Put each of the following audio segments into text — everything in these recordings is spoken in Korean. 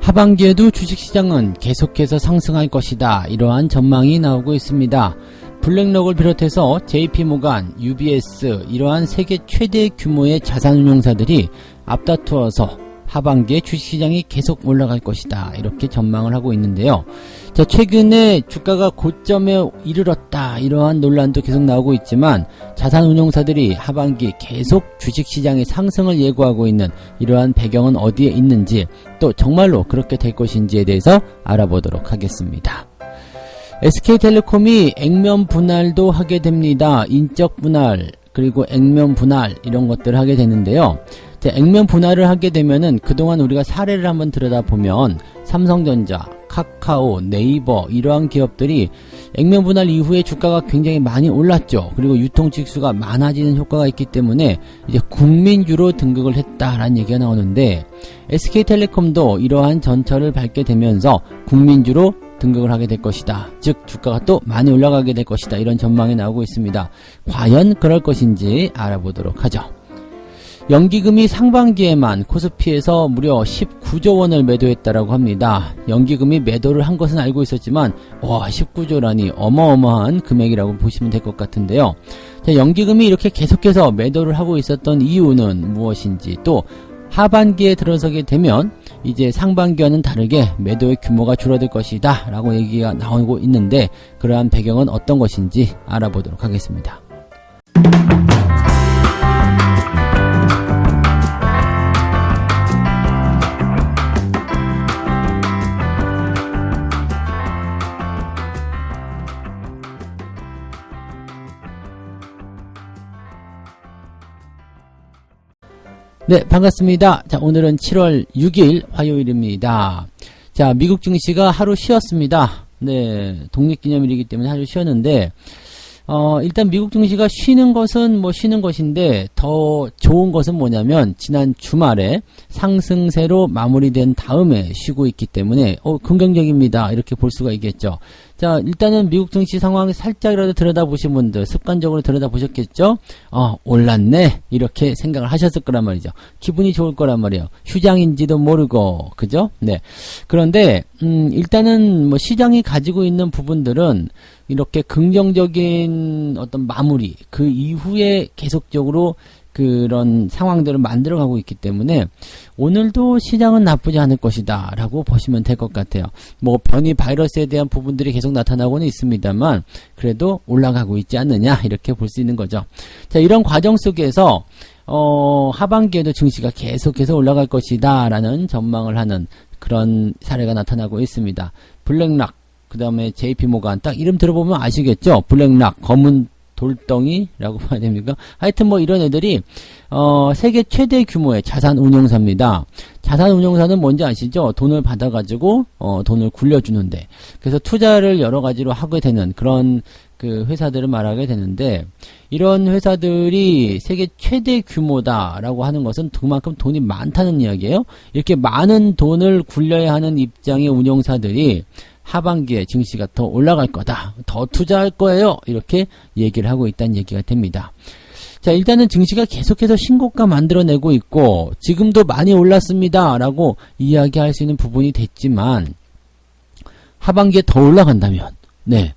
하반기에도 주식시장은 계속해서 상승할 것이다. 이러한 전망이 나오고 있습니다. 블랙록을 비롯해서 JP모간, UBS 이러한 세계 최대 규모의 자산운용사들이 앞다투어서 하반기에 주식시장이 계속 올라갈 것이다. 이렇게 전망을 하고 있는데요. 자, 최근에 주가가 고점에 이르렀다. 이러한 논란도 계속 나오고 있지만 자산운용사들이 하반기 계속 주식시장의 상승을 예고하고 있는 이러한 배경은 어디에 있는지 또 정말로 그렇게 될 것인지에 대해서 알아보도록 하겠습니다. SK텔레콤이 액면 분할도 하게 됩니다. 인적 분할 그리고 액면 분할 이런 것들을 하게 되는데요. 액면 분할을 하게 되면은 그동안 우리가 사례를 한번 들여다보면 삼성전자, 카카오, 네이버 이러한 기업들이 액면 분할 이후에 주가가 굉장히 많이 올랐죠. 그리고 유통 직수가 많아지는 효과가 있기 때문에 이제 국민주로 등극을 했다라는 얘기가 나오는데 SK텔레콤도 이러한 전철을 밟게 되면서 국민주로 등극을 하게 될 것이다. 즉 주가가 또 많이 올라가게 될 것이다. 이런 전망이 나오고 있습니다. 과연 그럴 것인지 알아보도록 하죠. 연기금이 상반기에만 코스피에서 무려 19조 원을 매도했다라고 합니다. 연기금이 매도를 한 것은 알고 있었지만 19조라니 어마어마한 금액이라고 보시면 될 것 같은데요. 자, 연기금이 이렇게 계속해서 매도를 하고 있었던 이유는 무엇인지 또 하반기에 들어서게 되면 이제 상반기와는 다르게 매도의 규모가 줄어들 것이다 라고 얘기가 나오고 있는데 그러한 배경은 어떤 것인지 알아보도록 하겠습니다. 네, 반갑습니다. 자, 오늘은 7월 6일 화요일입니다. 자, 미국 증시가 하루 쉬었습니다. 네, 독립기념일이기 때문에 하루 쉬었는데, 일단 미국 증시가 쉬는 것은 쉬는 것인데, 더 좋은 것은 뭐냐면, 지난 주말에 상승세로 마무리된 다음에 쉬고 있기 때문에, 긍정적입니다. 이렇게 볼 수가 있겠죠. 자, 일단은 미국 증시 상황 살짝이라도 들여다보신 분들, 습관적으로 들여다보셨겠죠? 올랐네. 이렇게 생각을 하셨을 거란 말이죠. 기분이 좋을 거란 말이에요. 휴장인지도 모르고, 그죠? 네. 그런데, 일단은 시장이 가지고 있는 부분들은 이렇게 긍정적인 어떤 마무리, 그 이후에 계속적으로 그런 상황들을 만들어가고 있기 때문에 오늘도 시장은 나쁘지 않을 것이다 라고 보시면 될 것 같아요. 변이 바이러스에 대한 부분들이 계속 나타나고는 있습니다만 그래도 올라가고 있지 않느냐 이렇게 볼 수 있는 거죠. 자, 이런 과정 속에서 하반기에도 증시가 계속해서 올라갈 것이다 라는 전망을 하는 그런 사례가 나타나고 있습니다. 블랙락, 그 다음에 JP모간 딱 이름 들어보면 아시겠죠? 블랙락, 검은 돌덩이라고 봐야 됩니까? 하여튼 이런 애들이 세계 최대 규모의 자산 운용사입니다. 자산 운용사는 뭔지 아시죠? 돈을 받아가지고 돈을 굴려주는데 그래서 투자를 여러 가지로 하게 되는 그런 그 회사들을 말하게 되는데 이런 회사들이 세계 최대 규모다라고 하는 것은 그만큼 돈이 많다는 이야기예요. 이렇게 많은 돈을 굴려야 하는 입장의 운용사들이 하반기에 증시가 더 올라갈 거다. 더 투자할 거예요. 이렇게 얘기를 하고 있다는 얘기가 됩니다. 자, 일단은 증시가 계속해서 신고가 만들어내고 있고 지금도 많이 올랐습니다. 라고 이야기할 수 있는 부분이 됐지만 하반기에 더 올라간다면 네,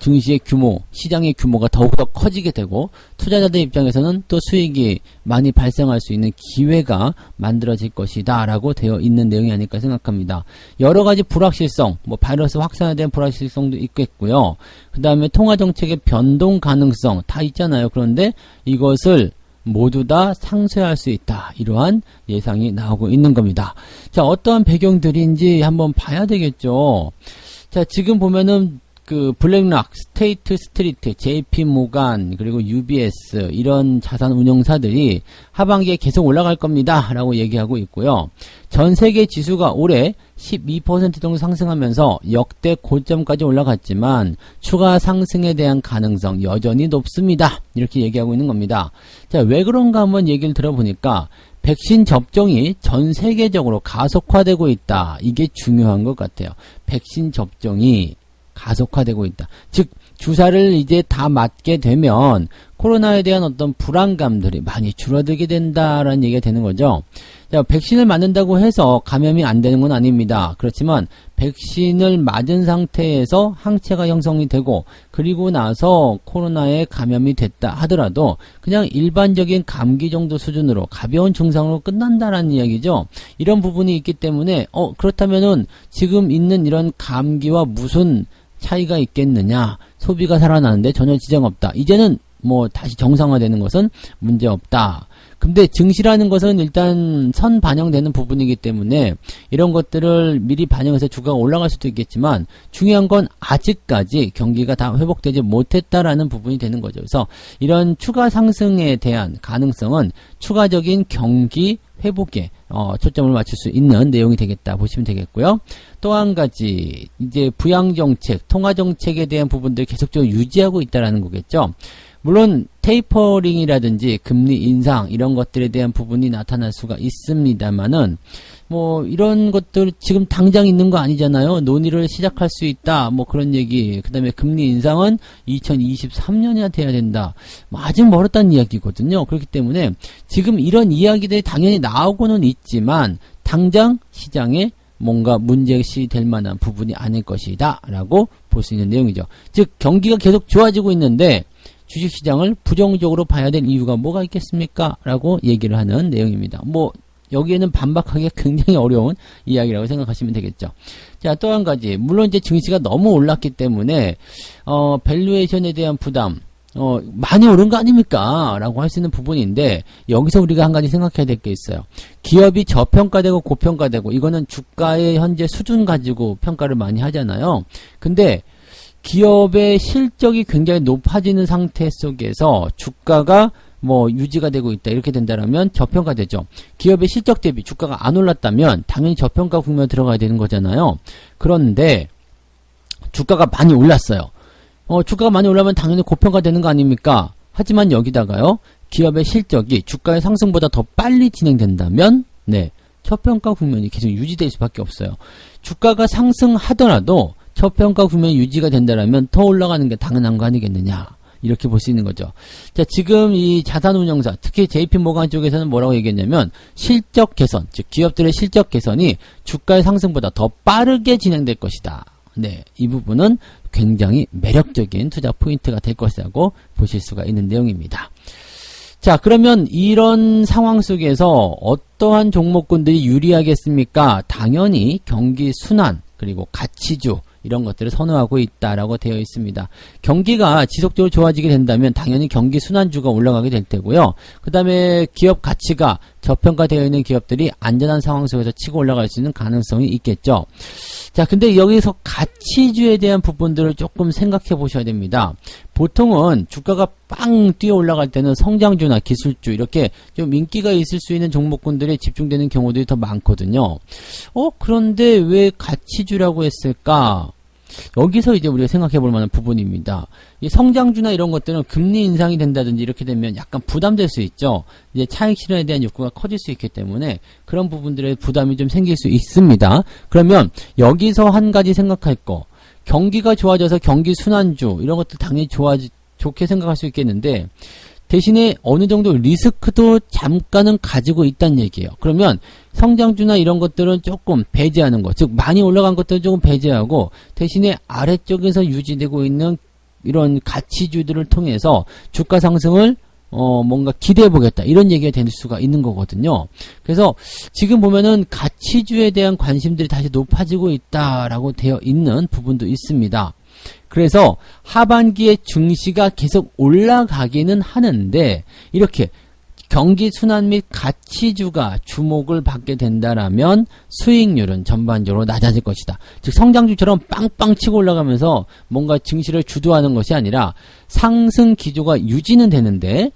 증시의 규모, 시장의 규모가 더욱더 커지게 되고 투자자들 입장에서는 또 수익이 많이 발생할 수 있는 기회가 만들어질 것이다 라고 되어 있는 내용이 아닐까 생각합니다. 여러 가지 불확실성, 바이러스 확산에 대한 불확실성도 있겠고요. 그 다음에 통화정책의 변동 가능성 다 있잖아요. 그런데 이것을 모두 다 상쇄할 수 있다. 이러한 예상이 나오고 있는 겁니다. 자, 어떠한 배경들인지 한번 봐야 되겠죠. 자, 지금 보면은 그 블랙락, 스테이트 스트리트, JP모간 그리고 UBS 이런 자산 운용사들이 하반기에 계속 올라갈 겁니다 라고 얘기하고 있고요. 전 세계 지수가 올해 12% 정도 상승하면서 역대 고점까지 올라갔지만 추가 상승에 대한 가능성 여전히 높습니다. 이렇게 얘기하고 있는 겁니다. 자, 왜 그런가 한번 얘기를 들어보니까 백신 접종이 전 세계적으로 가속화되고 있다. 이게 중요한 것 같아요. 백신 접종이 가속화되고 있다. 즉 주사를 이제 다 맞게 되면 코로나에 대한 어떤 불안감들이 많이 줄어들게 된다라는 얘기가 되는 거죠. 자, 백신을 맞는다고 해서 감염이 안 되는 건 아닙니다. 그렇지만 백신을 맞은 상태에서 항체가 형성이 되고 그리고 나서 코로나에 감염이 됐다 하더라도 그냥 일반적인 감기 정도 수준으로 가벼운 증상으로 끝난다라는 이야기죠. 이런 부분이 있기 때문에 그렇다면은 지금 있는 이런 감기와 무슨 차이가 있겠느냐. 소비가 살아나는데 전혀 지장 없다. 이제는 뭐 다시 정상화되는 것은 문제없다. 근데 증시라는 것은 일단 선 반영되는 부분이기 때문에 이런 것들을 미리 반영해서 주가가 올라갈 수도 있겠지만 중요한 건 아직까지 경기가 다 회복되지 못했다라는 부분이 되는 거죠. 그래서 이런 추가 상승에 대한 가능성은 추가적인 경기 회복에 초점을 맞출 수 있는 내용이 되겠다 보시면 되겠고요. 또 한 가지 이제 부양정책, 통화정책에 대한 부분들을 계속적으로 유지하고 있다라는 거겠죠. 물론 테이퍼링이라든지 금리 인상 이런 것들에 대한 부분이 나타날 수가 있습니다만은 뭐 이런 것들 지금 당장 있는 거 아니잖아요. 논의를 시작할 수 있다. 뭐 그런 얘기. 그다음에 금리 인상은 2023년이나 돼야 된다. 뭐 아직 멀었다는 이야기거든요. 그렇기 때문에 지금 이런 이야기들이 당연히 나오고는 있지만 당장 시장에 뭔가 문제시 될 만한 부분이 아닐 것이다 라고 볼 수 있는 내용이죠. 즉 경기가 계속 좋아지고 있는데 주식시장을 부정적으로 봐야 될 이유가 뭐가 있겠습니까? 라고 얘기를 하는 내용입니다. 뭐 여기에는 반박하기가 굉장히 어려운 이야기라고 생각하시면 되겠죠. 자, 또 한 가지. 물론 이제 증시가 너무 올랐기 때문에 밸류에이션에 대한 부담 많이 오른 거 아닙니까? 라고 할 수 있는 부분인데 여기서 우리가 한 가지 생각해야 될 게 있어요. 기업이 저평가되고 고평가되고 이거는 주가의 현재 수준 가지고 평가를 많이 하잖아요. 근데 기업의 실적이 굉장히 높아지는 상태 속에서 주가가 뭐 유지가 되고 있다 이렇게 된다면 저평가되죠. 기업의 실적 대비 주가가 안 올랐다면 당연히 저평가 국면에 들어가야 되는 거잖아요. 그런데 주가가 많이 올랐어요. 주가가 많이 올라면 당연히 고평가되는 거 아닙니까? 하지만 여기다가요. 기업의 실적이 주가의 상승보다 더 빨리 진행된다면 저평가 국면이 계속 유지될 수밖에 없어요. 주가가 상승하더라도 저평가 국면이 유지가 된다면 더 올라가는 게 당연한 거 아니겠느냐. 이렇게 볼 수 있는 거죠. 자, 지금 이 자산운용사, 특히 JP모간 쪽에서는 뭐라고 얘기했냐면 실적 개선, 즉 기업들의 실적 개선이 주가의 상승보다 더 빠르게 진행될 것이다. 이 부분은 굉장히 매력적인 투자 포인트가 될 것이라고 보실 수가 있는 내용입니다. 자, 그러면 이런 상황 속에서 어떠한 종목군들이 유리하겠습니까? 당연히 경기 순환, 그리고 가치주, 이런 것들을 선호하고 있다라고 되어 있습니다. 경기가 지속적으로 좋아지게 된다면 당연히 경기 순환주가 올라가게 될 테고요. 그 다음에 기업 가치가 저평가되어 있는 기업들이 안전한 상황 속에서 치고 올라갈 수 있는 가능성이 있겠죠. 자, 근데 여기서 가치주에 대한 부분들을 조금 생각해 보셔야 됩니다. 보통은 주가가 빵 뛰어 올라갈 때는 성장주나 기술주 이렇게 좀 인기가 있을 수 있는 종목군들에 집중되는 경우들이 더 많거든요. 그런데 왜 가치주라고 했을까? 여기서 이제 우리가 생각해 볼 만한 부분입니다. 이 성장주나 이런 것들은 금리 인상이 된다든지 이렇게 되면 약간 부담될 수 있죠. 이제 차익 실현에 대한 욕구가 커질 수 있기 때문에 그런 부분들의 부담이 좀 생길 수 있습니다. 그러면 여기서 한 가지 생각할 거. 경기가 좋아져서 경기 순환주 이런 것도 당연히 좋게 생각할 수 있겠는데 대신에 어느 정도 리스크도 잠깐은 가지고 있다는 얘기예요. 그러면 성장주나 이런 것들은 조금 배제하는 것, 즉 많이 올라간 것들은 조금 배제하고 대신에 아래쪽에서 유지되고 있는 이런 가치주들을 통해서 주가 상승을 뭔가 기대해보겠다 이런 얘기가 될 수가 있는 거거든요. 그래서 지금 보면은 가치주에 대한 관심들이 다시 높아지고 있다라고 되어 있는 부분도 있습니다. 그래서 하반기에 증시가 계속 올라가기는 하는데 이렇게 경기 순환 및 가치주가 주목을 받게 된다라면 수익률은 전반적으로 낮아질 것이다. 즉 성장주처럼 빵빵 치고 올라가면서 뭔가 증시를 주도하는 것이 아니라 상승 기조가 유지는 되는데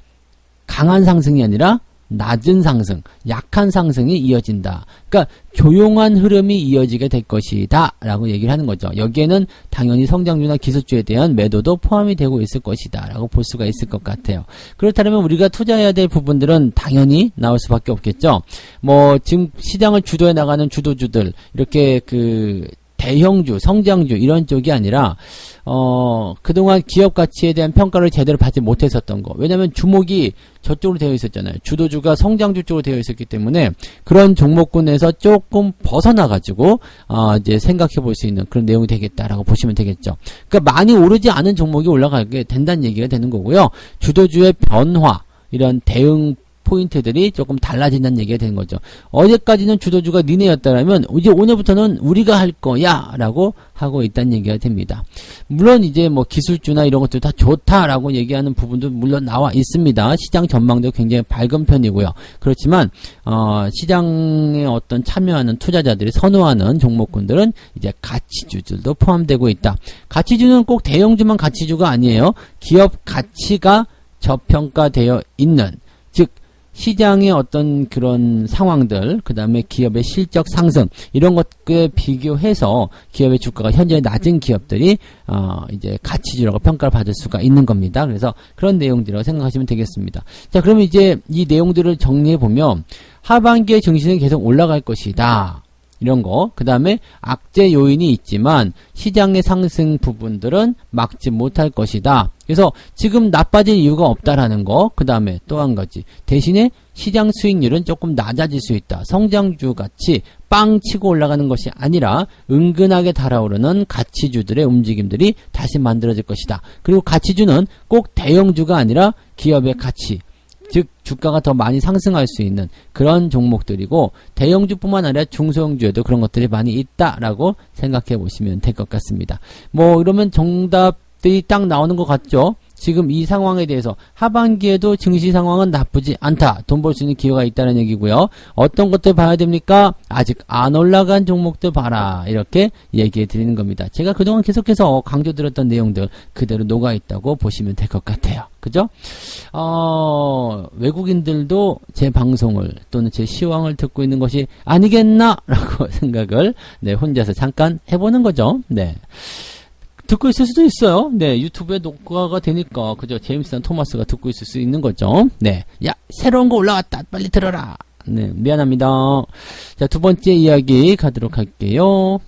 강한 상승이 아니라 낮은 상승, 약한 상승이 이어진다. 그러니까 조용한 흐름이 이어지게 될 것이다 라고 얘기를 하는 거죠. 여기에는 당연히 성장주나 기술주에 대한 매도도 포함이 되고 있을 것이다 라고 볼 수가 있을 것 같아요. 그렇다면 우리가 투자해야 될 부분들은 당연히 나올 수밖에 없겠죠. 뭐 지금 시장을 주도해 나가는 주도주들 이렇게 대형주, 성장주 이런 쪽이 아니라 그동안 기업 가치에 대한 평가를 제대로 받지 못했었던 거. 왜냐면 주목이 저쪽으로 되어 있었잖아요. 주도주가 성장주 쪽으로 되어 있었기 때문에 그런 종목군에서 조금 벗어나가지고 이제 생각해 볼 수 있는 그런 내용이 되겠다라고 보시면 되겠죠. 그러니까 많이 오르지 않은 종목이 올라가게 된다는 얘기가 되는 거고요. 주도주의 변화, 이런 대응 포인트들이 조금 달라진다는 얘기가 되는 거죠. 어제까지는 주도주가 니네였다라면 이제 오늘부터는 우리가 할 거야 라고 하고 있다는 얘기가 됩니다. 물론 이제 뭐 기술주나 이런 것들 다 좋다라고 얘기하는 부분도 물론 나와 있습니다. 시장 전망도 굉장히 밝은 편이고요. 그렇지만 시장에 어떤 참여하는 투자자들이 선호하는 종목군들은 이제 가치주들도 포함되고 있다. 가치주는 꼭 대형주만 가치주가 아니에요. 기업 가치가 저평가되어 있는, 즉 시장의 어떤 그런 상황들, 그 다음에 기업의 실적 상승, 이런 것에 비교해서 기업의 주가가 현재 낮은 기업들이, 이제 가치주라고 평가를 받을 수가 있는 겁니다. 그래서 그런 내용들이라고 생각하시면 되겠습니다. 자, 그러면 이제 이 내용들을 정리해보면, 하반기에 증시는 계속 올라갈 것이다. 이런 거. 그 다음에 악재 요인이 있지만 시장의 상승 부분들은 막지 못할 것이다. 그래서 지금 나빠질 이유가 없다라는 거. 그 다음에 또 한 가지. 대신에 시장 수익률은 조금 낮아질 수 있다. 성장주 같이 빵 치고 올라가는 것이 아니라 은근하게 달아오르는 가치주들의 움직임들이 다시 만들어질 것이다. 그리고 가치주는 꼭 대형주가 아니라 기업의 가치, 즉 주가가 더 많이 상승할 수 있는 그런 종목들이고, 대형주뿐만 아니라 중소형주에도 그런 것들이 많이 있다라고 생각해 보시면 될 것 같습니다. 뭐 이러면 정답들이 딱 나오는 것 같죠? 지금 이 상황에 대해서 하반기에도 증시 상황은 나쁘지 않다. 돈 벌 수 있는 기회가 있다는 얘기고요. 어떤 것들 봐야 됩니까? 아직 안 올라간 종목들 봐라. 이렇게 얘기해 드리는 겁니다. 제가 그동안 계속해서 강조드렸던 내용들 그대로 녹아있다고 보시면 될 것 같아요. 그죠? 외국인들도 제 방송을 또는 제 시황을 듣고 있는 것이 아니겠나? 라고 생각을 혼자서 잠깐 해보는 거죠. 네. 듣고 있을 수도 있어요. 네, 유튜브에 녹화가 되니까, 그죠? 제임스랑 토마스가 듣고 있을 수 있는 거죠. 네. 야, 새로운 거 올라왔다. 빨리 들어라. 네, 미안합니다. 자, 두 번째 이야기 가도록 할게요.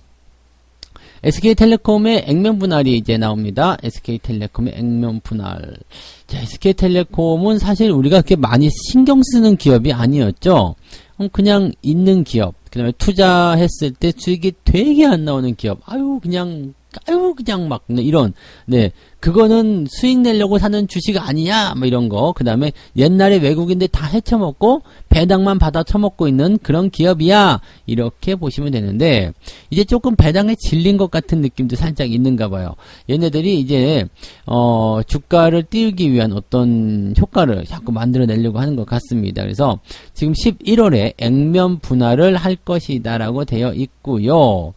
SK텔레콤의 액면 분할이 이제 나옵니다. SK텔레콤의 액면 분할. 자, SK텔레콤은 사실 우리가 그렇게 많이 신경 쓰는 기업이 아니었죠. 그냥 있는 기업, 그 다음에 투자했을 때 수익이 되게 안 나오는 기업. 그냥 막, 이런, 그거는 수익 내려고 사는 주식 아니냐? 뭐 이런 거. 그 다음에 옛날에 외국인들 다 헤쳐먹고, 배당만 받아 처먹고 있는 그런 기업이야. 이렇게 보시면 되는데, 이제 조금 배당에 질린 것 같은 느낌도 살짝 있는가 봐요. 얘네들이 이제, 주가를 띄우기 위한 어떤 효과를 자꾸 만들어내려고 하는 것 같습니다. 그래서 지금 11월에 액면 분할을 할 것이다라고 되어 있고요.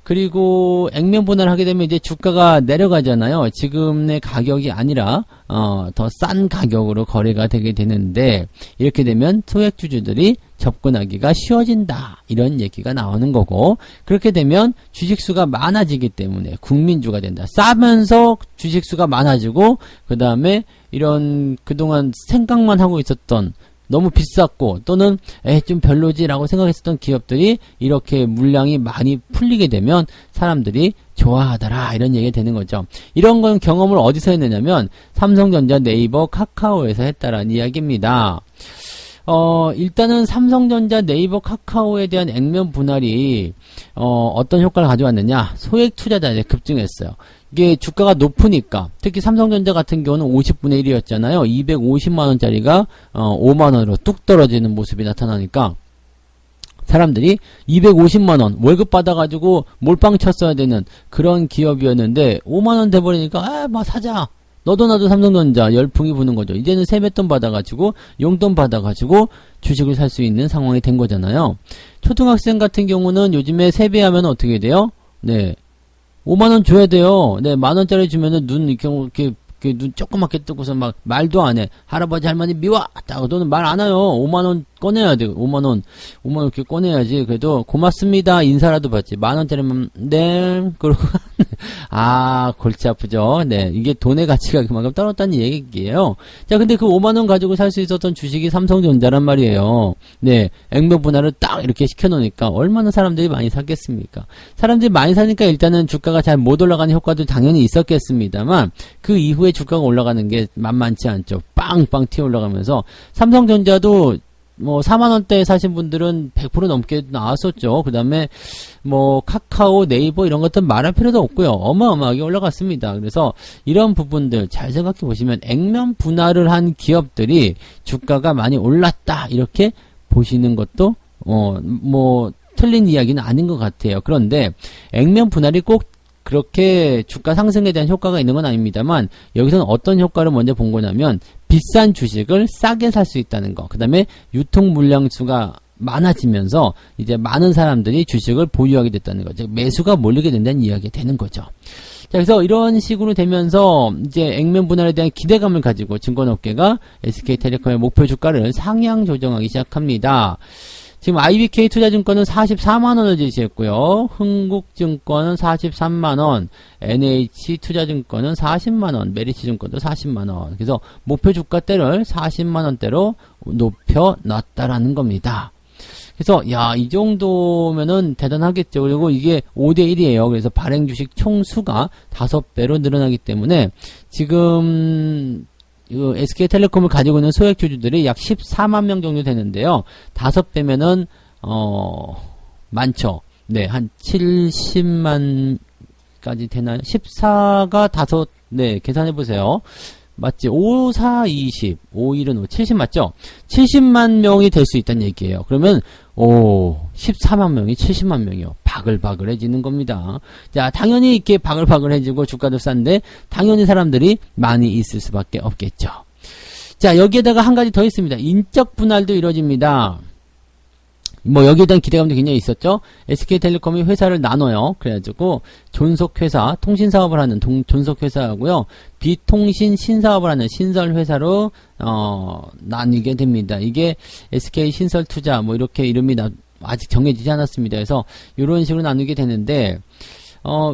그리고 액면 분할을 하게 되면 이제 주가가 내려가잖아요. 지금의 가격이 아니라 더 싼 가격으로 거래가 되게 되는데, 이렇게 되면 소액주주들이 접근하기가 쉬워진다. 이런 얘기가 나오는 거고, 그렇게 되면 주식수가 많아지기 때문에 국민주가 된다. 싸면서 주식수가 많아지고, 그 다음에 이런 그동안 생각만 하고 있었던 너무 비쌌고 또는 좀 별로지라고 생각했었던 기업들이 이렇게 물량이 많이 풀리게 되면 사람들이 좋아하더라, 이런 얘기가 되는 거죠. 이런 건 경험을 어디서 했느냐면 삼성전자, 네이버, 카카오에서 했다라는 이야기입니다. 일단은 삼성전자, 네이버, 카카오에 대한 액면 분할이 어떤 효과를 가져왔느냐, 소액 투자자에 급증했어요. 이게 주가가 높으니까, 특히 삼성전자 같은 경우는 50분의 1이었잖아요. 250만원짜리가 5만원으로 뚝 떨어지는 모습이 나타나니까 사람들이 250만원 월급 받아가지고 몰빵 쳤어야 되는 그런 기업이었는데 5만원 돼버리니까 막 사자. 너도 나도 삼성전자 열풍이 부는 거죠. 이제는 세뱃돈 받아가지고 용돈 받아가지고 주식을 살 수 있는 상황이 된 거잖아요. 초등학생 같은 경우는 요즘에 세배하면 어떻게 돼요? 5만원 줘야 돼요. 만원짜리 주면은 이렇게 눈 조그맣게 뜨고서 막 말도 안 해. 할아버지 할머니 미워! 너는 말 안 해요. 5만원 꺼내야 돼. 5만원 이렇게 꺼내야지. 그래도 고맙습니다 인사라도 받지. 만원짜리면 그러고 아, 골치 아프죠. 네. 이게 돈의 가치가 그만큼 떨어졌다는 얘기예요. 자, 근데 그 5만원 가지고 살 수 있었던 주식이 삼성전자란 말이에요. 네. 액면 분할을 딱 이렇게 시켜놓으니까 얼마나 사람들이 많이 샀겠습니까? 사람들이 많이 사니까 일단은 주가가 잘 못 올라가는 효과도 당연히 있었겠습니다만, 그 이후에 주가가 올라가는 게 만만치 않죠. 빵빵 튀어 올라가면서, 삼성전자도 뭐 4만원대에 사신 분들은 100% 넘게 나왔었죠. 그 다음에 뭐 카카오, 네이버 이런 것들 말할 필요도 없고요. 어마어마하게 올라갔습니다. 그래서 이런 부분들 잘 생각해 보시면 액면 분할을 한 기업들이 주가가 많이 올랐다 이렇게 보시는 것도 뭐 틀린 이야기는 아닌 것 같아요. 그런데 액면 분할이 꼭 그렇게 주가 상승에 대한 효과가 있는 건 아닙니다만, 여기서는 어떤 효과를 먼저 본 거냐면 비싼 주식을 싸게 살 수 있다는 거, 그 다음에 유통 물량 수가 많아지면서 이제 많은 사람들이 주식을 보유하게 됐다는 거죠. 매수가 몰리게 된다는 이야기가 되는 거죠. 자, 그래서 이런 식으로 되면서 이제 액면 분할에 대한 기대감을 가지고 증권업계가 SK텔레콤의 목표 주가를 상향 조정하기 시작합니다. 지금 IBK 투자증권은 44만원을 제시했고요. 흥국증권은 43만원, NH투자증권은 40만원, 메리츠증권도 40만원. 그래서 목표 주가대를 40만원대로 높여놨다라는 겁니다. 그래서 야, 이 정도면은 대단하겠죠. 그리고 이게 5대1이에요. 그래서 발행 주식 총수가 5배로 늘어나기 때문에 지금 SK텔레콤을 가지고 있는 소액주주들이 약 14만 명 정도 되는데요. 5배면은 많죠. 네, 한 70만까지 되나요? 14가 5, 네, 계산해 보세요. 맞지? 5, 4, 20, 5, 1은 5, 70 맞죠? 70만 명이 될 수 있다는 얘기예요. 그러면 14만 명이 70만 명이요. 바글바글해지는 겁니다. 자, 당연히 이렇게 바글바글해지고 주가도 싼데 당연히 사람들이 많이 있을 수밖에 없겠죠. 자, 여기에다가 한 가지 더 있습니다. 인적 분할도 이루어집니다. 뭐 여기에 대한 기대감도 굉장히 있었죠. SK텔레콤이 회사를 나눠요. 그래가지고 존속회사, 통신사업을 하는 존속회사하고요, 비통신 신사업을 하는 신설회사로 나뉘게 됩니다. 이게 SK신설투자 뭐 이렇게 이름이 아직 정해지지 않았습니다. 그래서 이런 식으로 나누게 되는데,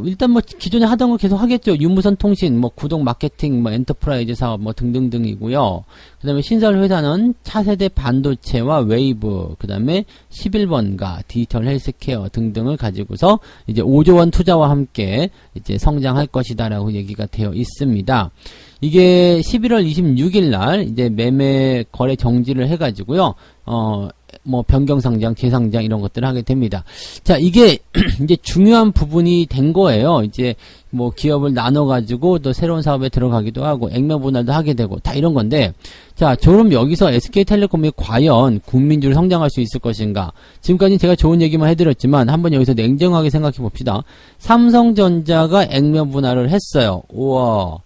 일단 뭐 기존에 하던 거 계속 하겠죠. 유무선 통신, 뭐 구독 마케팅, 뭐 엔터프라이즈 사업 뭐 등등등이고요. 그 다음에 신설 회사는 차세대 반도체와 웨이브, 그 다음에 11번가, 디지털 헬스케어 등등을 가지고서 이제 5조 원 투자와 함께 이제 성장할 것이다라고 얘기가 되어 있습니다. 이게 11월 26일 날 이제 매매 거래 정지를 해가지고요. 뭐 변경상장, 재상장 이런 것들을 하게 됩니다. 자, 이게 이제 중요한 부분이 된 거예요. 이제 뭐 기업을 나눠가지고 또 새로운 사업에 들어가기도 하고 액면 분할도 하게 되고 다 이런 건데, 자, 그럼 여기서 SK텔레콤이 과연 국민주를 성장할 수 있을 것인가? 지금까지 제가 좋은 얘기만 해드렸지만 한번 여기서 냉정하게 생각해 봅시다. 삼성전자가 액면 분할을 했어요. 우와.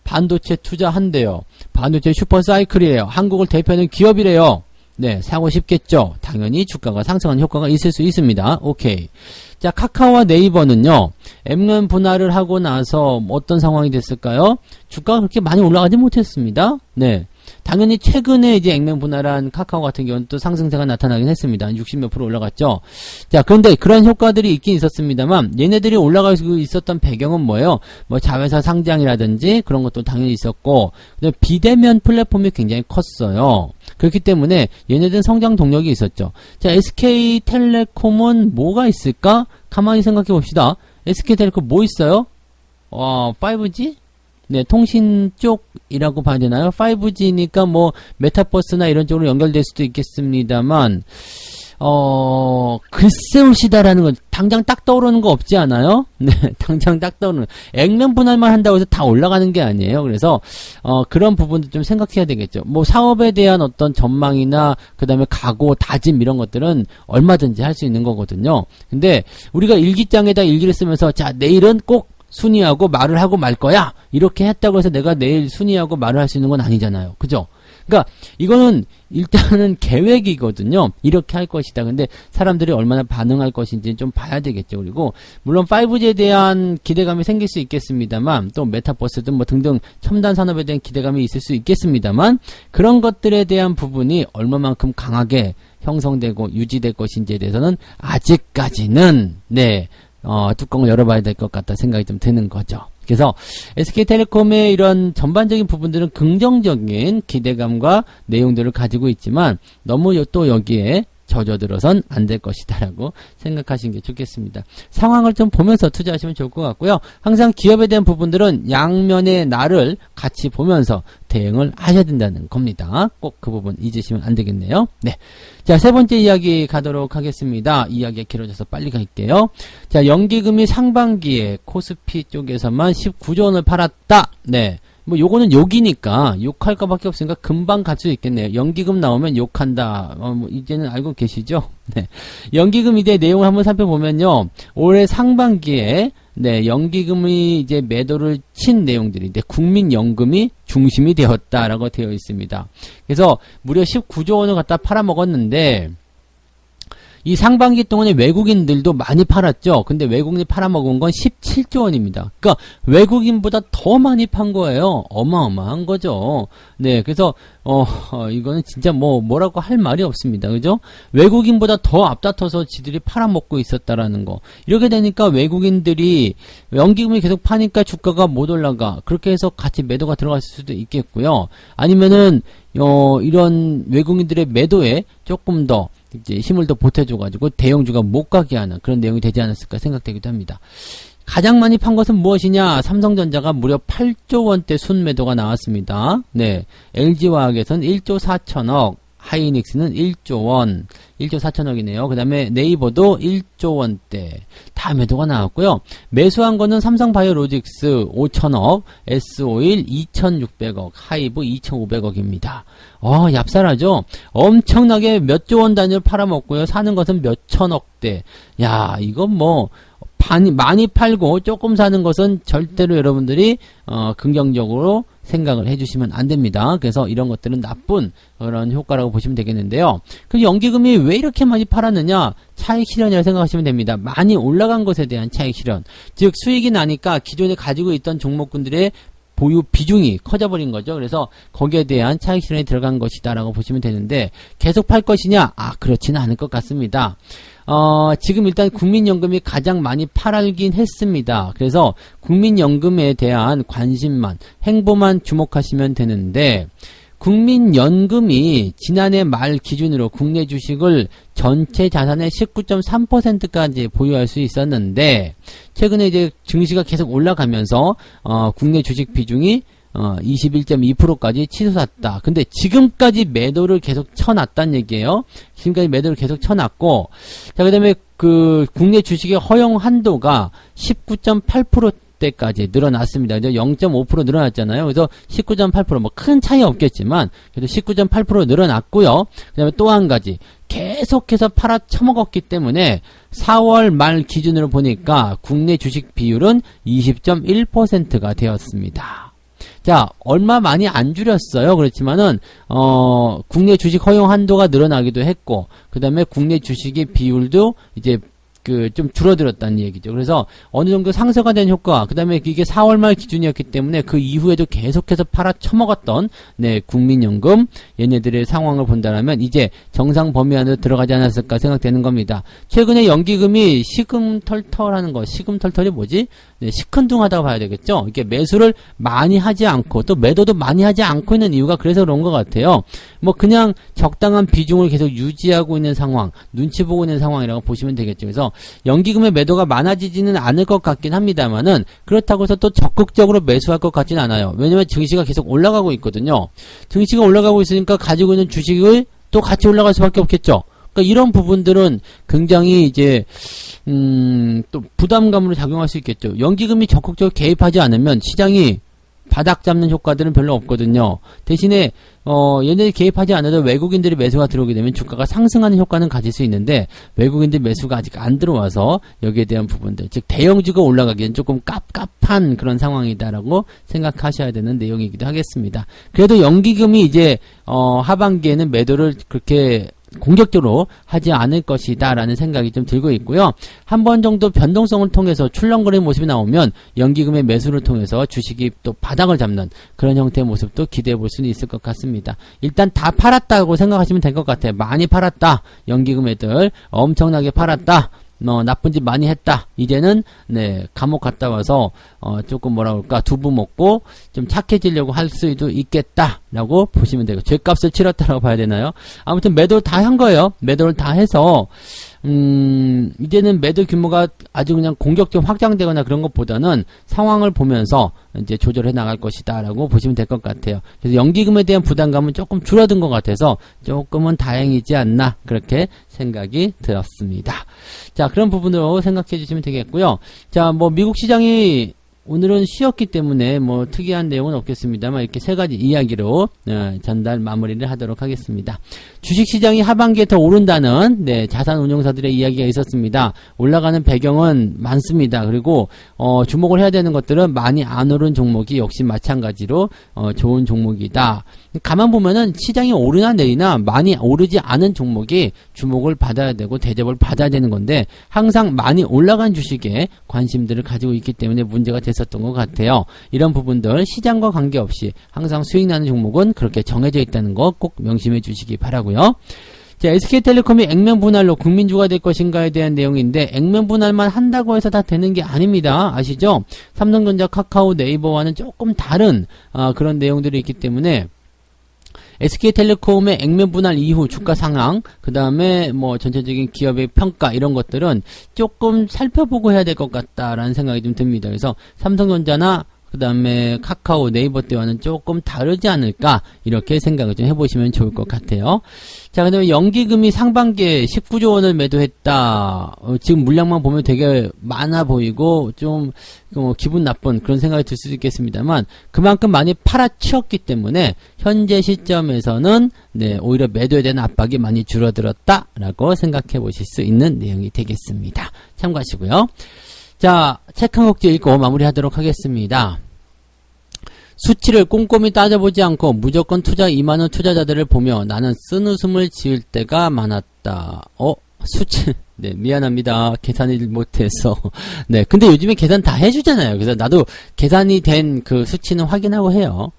반도체 투자한대요. 반도체 슈퍼사이클이에요. 한국을 대표하는 기업이래요. 네, 사고 싶겠죠. 당연히 주가가 상승하는 효과가 있을 수 있습니다. 오케이. 자, 카카오와 네이버는요, 액면 분할을 하고 나서 어떤 상황이 됐을까요? 주가가 그렇게 많이 올라가지 못했습니다. 네. 당연히 최근에 이제 액면 분할한 카카오 같은 경우는 또 상승세가 나타나긴 했습니다. 한 60몇 프로 올라갔죠. 자, 그런데 그런 효과들이 있긴 있었습니다만, 얘네들이 올라가고 있었던 배경은 뭐예요? 뭐 자회사 상장이라든지 그런 것도 당연히 있었고, 비대면 플랫폼이 굉장히 컸어요. 그렇기 때문에 얘네들은 성장 동력이 있었죠. 자, SK텔레콤은 뭐가 있을까? 가만히 생각해 봅시다. SK텔레콤 뭐 있어요? 5G? 네, 통신 쪽이라고 봐야 되나요? 5G니까 뭐 메타버스나 이런 쪽으로 연결될 수도 있겠습니다만, 글쎄올시다라는 건 당장 딱 떠오르는 거 없지 않아요? 네, 당장 딱 떠오르는. 액면 분할만 한다고 해서 다 올라가는 게 아니에요. 그래서 그런 부분도 좀 생각해야 되겠죠. 뭐 사업에 대한 어떤 전망이나 그 다음에 각오, 다짐 이런 것들은 얼마든지 할 수 있는 거거든요. 근데 우리가 일기장에다 일기를 쓰면서 자, 내일은 꼭 순위하고 말을 하고 말 거야, 이렇게 했다고 해서 내가 내일 순위하고 말을 할 수 있는 건 아니잖아요. 그죠? 그러니까 이거는 일단은 계획이거든요. 이렇게 할 것이다. 근데 사람들이 얼마나 반응할 것인지 좀 봐야 되겠죠. 그리고 물론 5G에 대한 기대감이 생길 수 있겠습니다만, 또 메타버스든 뭐 등등 첨단 산업에 대한 기대감이 있을 수 있겠습니다만, 그런 것들에 대한 부분이 얼마만큼 강하게 형성되고 유지될 것인지에 대해서는 아직까지는 네, 뚜껑을 열어봐야 될 것 같다 생각이 좀 드는 거죠. 그래서 SK텔레콤의 이런 전반적인 부분들은 긍정적인 기대감과 내용들을 가지고 있지만 너무 또 여기에 젖어들어선 안 될 것이다라고 생각하시는 게 좋겠습니다. 상황을 좀 보면서 투자하시면 좋을 것 같고요. 항상 기업에 대한 부분들은 양면의 날을 같이 보면서 대응을 하셔야 된다는 겁니다. 꼭 그 부분 잊으시면 안 되겠네요. 네. 자, 세 번째 이야기 가도록 하겠습니다. 이야기가 길어져서 빨리 갈게요. 자, 연기금이 상반기에 코스피 쪽에서만 19조 원을 팔았다. 네. 뭐 요거는 욕이니까 욕할 거밖에 없으니까 금방 갈 수 있겠네요. 연기금 나오면 욕한다. 뭐 이제는 알고 계시죠? 네. 연기금 대해 내용을 한번 살펴보면요. 올해 상반기에 네, 연기금이 이제 매도를 친 내용들인데 국민연금이 중심이 되었다라고 되어 있습니다. 그래서 무려 19조 원을 갖다 팔아먹었는데 이 상반기 동안에 외국인들도 많이 팔았죠. 근데 외국인이 팔아먹은 건 17조 원입니다. 그러니까 외국인보다 더 많이 판 거예요. 어마어마한 거죠. 네, 그래서 이거는 진짜 뭐라고 할 말이 없습니다. 그죠? 외국인보다 더 앞다퉈서 지들이 팔아먹고 있었다라는 거. 이렇게 되니까 외국인들이 연기금이 계속 파니까 주가가 못 올라가. 그렇게 해서 같이 매도가 들어갔을 수도 있겠고요. 아니면은 이런 외국인들의 매도에 조금 더 이제 힘을 더 보태줘가지고 대형주가 못 가게 하는 그런 내용이 되지 않았을까 생각되기도 합니다. 가장 많이 판 것은 무엇이냐? 삼성전자가 무려 8조 원대 순매도가 나왔습니다. 네, LG화학에서는 1조 4천억, 하이닉스는 1조 원, 1조 4천억이네요. 그 다음에 네이버도 1조 원대 다 매도가 나왔고요. 매수한 거는 삼성바이오로직스 5천억, S-오일 2,600억, 하이브 2,500억입니다. 얍쌀하죠? 엄청나게 몇 조 원 단위로 팔아먹고요. 사는 것은 몇 천억대. 야, 이건 많이 팔고 조금 사는 것은 절대로 여러분들이 긍정적으로 생각을 해주시면 안 됩니다. 그래서 이런 것들은 나쁜 그런 효과라고 보시면 되겠는데요. 그럼 연기금이 왜 이렇게 많이 팔았느냐? 차익 실현이라고 생각하시면 됩니다. 많이 올라간 것에 대한 차익 실현. 즉 수익이 나니까 기존에 가지고 있던 종목군들의 보유 비중이 커져버린 거죠. 그래서 거기에 대한 차익 실현이 들어간 것이다 라고 보시면 되는데 계속 팔 것이냐? 그렇지는 않을 것 같습니다. 지금 일단 국민연금이 가장 많이 팔긴 했습니다. 그래서 국민연금에 대한 관심만, 행보만 주목하시면 되는데 국민연금이 지난해 말 기준으로 국내 주식을 전체 자산의 19.3%까지 보유할 수 있었는데 최근에 이제 증시가 계속 올라가면서 국내 주식 비중이 21.2%까지 치솟았다. 근데 지금까지 매도를 계속 쳐놨단 얘기예요. 지금까지 매도를 계속 쳐놨고, 자, 그 다음에 국내 주식의 허용 한도가 19.8%대까지 늘어났습니다. 그죠? 0.5% 늘어났잖아요. 그래서 19.8%, 큰 차이 없겠지만, 그래도 19.8% 늘어났고요. 그 다음에 또 한 가지. 계속해서 팔아 처먹었기 때문에 4월 말 기준으로 보니까 국내 주식 비율은 20.1%가 되었습니다. 자, 얼마 많이 안 줄였어요. 그렇지만은, 국내 주식 허용 한도가 늘어나기도 했고, 그 다음에 국내 주식의 비율도 이제 좀 줄어들었다는 얘기죠. 그래서 어느 정도 상쇄가 된 효과, 그 다음에 이게 4월 말 기준이었기 때문에 그 이후에도 계속해서 팔아 처먹었던, 네, 국민연금, 얘네들의 상황을 본다면 이제 정상 범위 안으로 들어가지 않았을까 생각되는 겁니다. 최근에 연기금이 시금털털하는 거, 시금털털이 뭐지? 네, 시큰둥하다고 봐야 되겠죠? 이렇게 매수를 많이 하지 않고, 또 매도도 많이 하지 않고 있는 이유가 그래서 그런 것 같아요. 그냥 적당한 비중을 계속 유지하고 있는 상황, 눈치 보고 있는 상황이라고 보시면 되겠죠. 그래서 연기금의 매도가 많아지지는 않을 것 같긴 합니다만은 그렇다고 해서 또 적극적으로 매수할 것 같지는 않아요. 왜냐면 증시가 계속 올라가고 있거든요. 증시가 올라가고 있으니까 가지고 있는 주식을 또 같이 올라갈 수밖에 없겠죠. 그러니까 이런 부분들은 굉장히 이제 또 부담감으로 작용할 수 있겠죠. 연기금이 적극적으로 개입하지 않으면 시장이 바닥 잡는 효과들은 별로 없거든요. 대신에 얘네들이 개입하지 않아도 외국인들이 매수가 들어오게 되면 주가가 상승하는 효과는 가질 수 있는데 외국인들 매수가 아직 안 들어와서 여기에 대한 부분들, 즉 대형주가 올라가기엔 조금 깝깝한 그런 상황이다라고 생각하셔야 되는 내용이기도 하겠습니다. 그래도 연기금이 이제 하반기에는 매도를 그렇게 공격적으로 하지 않을 것이다 라는 생각이 좀 들고 있고요. 한 번 정도 변동성을 통해서 출렁거리는 모습이 나오면 연기금의 매수를 통해서 주식이 또 바닥을 잡는 그런 형태의 모습도 기대해 볼 수는 있을 것 같습니다. 일단 다 팔았다고 생각하시면 될 것 같아요. 많이 팔았다. 연기금 애들 엄청나게 팔았다. 나쁜 짓 많이 했다. 이제는 네, 감옥 갔다 와서 조금 뭐라 그럴까 두부 먹고 좀 착해지려고 할 수도 있겠다라고 보시면 되고, 죗값을 치렀다라고 봐야 되나요? 아무튼 매도를 다 한 거예요. 매도를 다 해서 이제는 매도 규모가 아주 그냥 공격적으로 확장되거나 그런 것보다는 상황을 보면서 이제 조절해 나갈 것이다라고 보시면 될 것 같아요. 그래서 연기금에 대한 부담감은 조금 줄어든 것 같아서 조금은 다행이지 않나 그렇게 생각이 들었습니다. 자, 그런 부분으로 생각해 주시면 되겠고요. 자, 뭐 미국 시장이 오늘은 쉬었기 때문에 뭐 특이한 내용은 없겠습니다만 이렇게 세 가지 이야기로 전달 마무리를 하도록 하겠습니다. 주식시장이 하반기에 더 오른다는 자산운용사들의 이야기가 있었습니다. 올라가는 배경은 많습니다. 그리고 주목을 해야 되는 것들은 많이 안 오른 종목이 역시 마찬가지로 좋은 종목이다. 가만 보면은 시장이 오르나 내리나 많이 오르지 않은 종목이 주목을 받아야 되고 대접을 받아야 되는 건데, 항상 많이 올라간 주식에 관심들을 가지고 있기 때문에 문제가 됐었던 것 같아요. 이런 부분들 시장과 관계없이 항상 수익 나는 종목은 그렇게 정해져 있다는 거 꼭 명심해 주시기 바라고요. 자, SK텔레콤이 액면 분할로 국민주가 될 것인가에 대한 내용인데, 액면 분할만 한다고 해서 다 되는 게 아닙니다. 아시죠? 삼성전자, 카카오, 네이버와는 조금 다른 그런 내용들이 있기 때문에 SK텔레콤의 액면 분할 이후 주가 상황, 그 다음에 뭐 전체적인 기업의 평가 이런 것들은 조금 살펴보고 해야 될 것 같다라는 생각이 좀 듭니다. 그래서 삼성전자나 그 다음에 카카오, 네이버 때와는 조금 다르지 않을까 이렇게 생각을 좀 해보시면 좋을 것 같아요. 자, 그 다음에 연기금이 상반기에 19조 원을 매도했다. 지금 물량만 보면 되게 많아 보이고 좀 기분 나쁜 그런 생각이 들 수도 있겠습니다만, 그만큼 많이 팔아치웠기 때문에 현재 시점에서는 오히려 매도에 대한 압박이 많이 줄어들었다라고 생각해 보실 수 있는 내용이 되겠습니다. 참고하시고요. 자, 책 한 곡지 읽고 마무리하도록 하겠습니다. 수치를 꼼꼼히 따져보지 않고 무조건 투자 2만원 투자자들을 보며 나는 쓴웃음을 지을 때가 많았다. 수치, 미안합니다. 계산을 못해서. 근데 요즘에 계산 다 해주잖아요. 그래서 나도 계산이 된 그 수치는 확인하고 해요.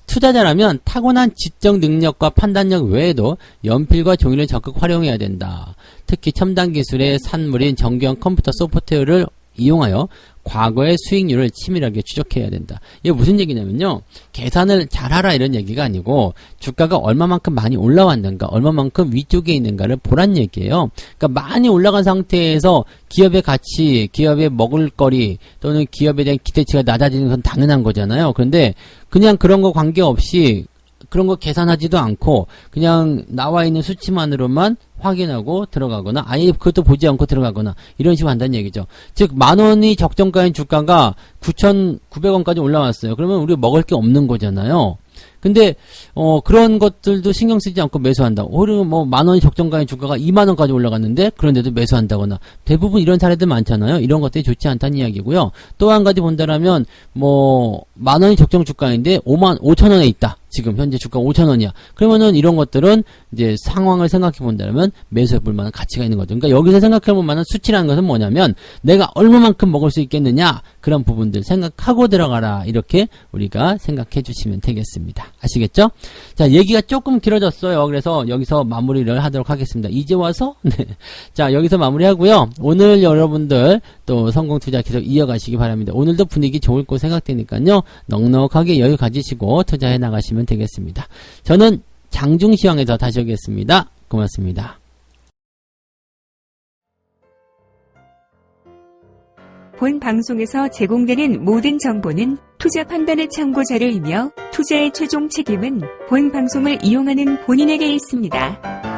투자자라면 타고난 지적 능력과 판단력 외에도 연필과 종이를 적극 활용해야 된다. 특히 첨단 기술의 산물인 정교한 컴퓨터 소프트웨어를 이용하여 과거의 수익률을 치밀하게 추적해야 된다. 이게 무슨 얘기냐면요, 계산을 잘하라 이런 얘기가 아니고 주가가 얼마만큼 많이 올라왔는가, 얼마만큼 위쪽에 있는가를 보란 얘기예요. 그러니까 많이 올라간 상태에서 기업의 가치, 기업의 먹을거리 또는 기업에 대한 기대치가 낮아지는 건 당연한 거잖아요. 그런데 그냥 그런 거 관계없이 그런 거 계산하지도 않고 그냥 나와 있는 수치만으로만 확인하고 들어가거나 아예 그것도 보지 않고 들어가거나 이런 식으로 한다는 얘기죠. 즉 만원이 적정가인 주가가 9,900원까지 올라왔어요. 그러면 우리가 먹을 게 없는 거잖아요. 근데 그런 것들도 신경 쓰지 않고 매수한다. 오히려 뭐 만원이 적정가인 주가가 2만원까지 올라갔는데 그런데도 매수한다거나, 대부분 이런 사례들 많잖아요. 이런 것들이 좋지 않다는 이야기고요. 또 한 가지 본다라면 뭐 만원이 적정 주가인데 55,000원에 있다. 지금 현재 주가 5,000원이야. 그러면은 이런 것들은 이제 상황을 생각해 본다면 매수해 볼 만한 가치가 있는 거죠. 그러니까 여기서 생각해 볼 만한 수치라는 것은 뭐냐면 내가 얼마만큼 먹을 수 있겠느냐, 그런 부분들 생각하고 들어가라, 이렇게 우리가 생각해 주시면 되겠습니다. 아시겠죠? 자, 얘기가 조금 길어졌어요. 그래서 여기서 마무리를 하도록 하겠습니다. 이제 와서 자, 여기서 마무리하고요. 오늘 여러분들 또 성공 투자 계속 이어가시기 바랍니다. 오늘도 분위기 좋을 거 생각되니까요, 넉넉하게 여유 가지시고 투자해 나가시면 되겠습니다. 저는 장중시황에서 다시 오겠습니다. 고맙습니다. 본 방송에서 제공되는 모든 정보는 투자 판단의 참고 자료이며 투자의 최종 책임은 본 방송을 이용하는 본인에게 있습니다.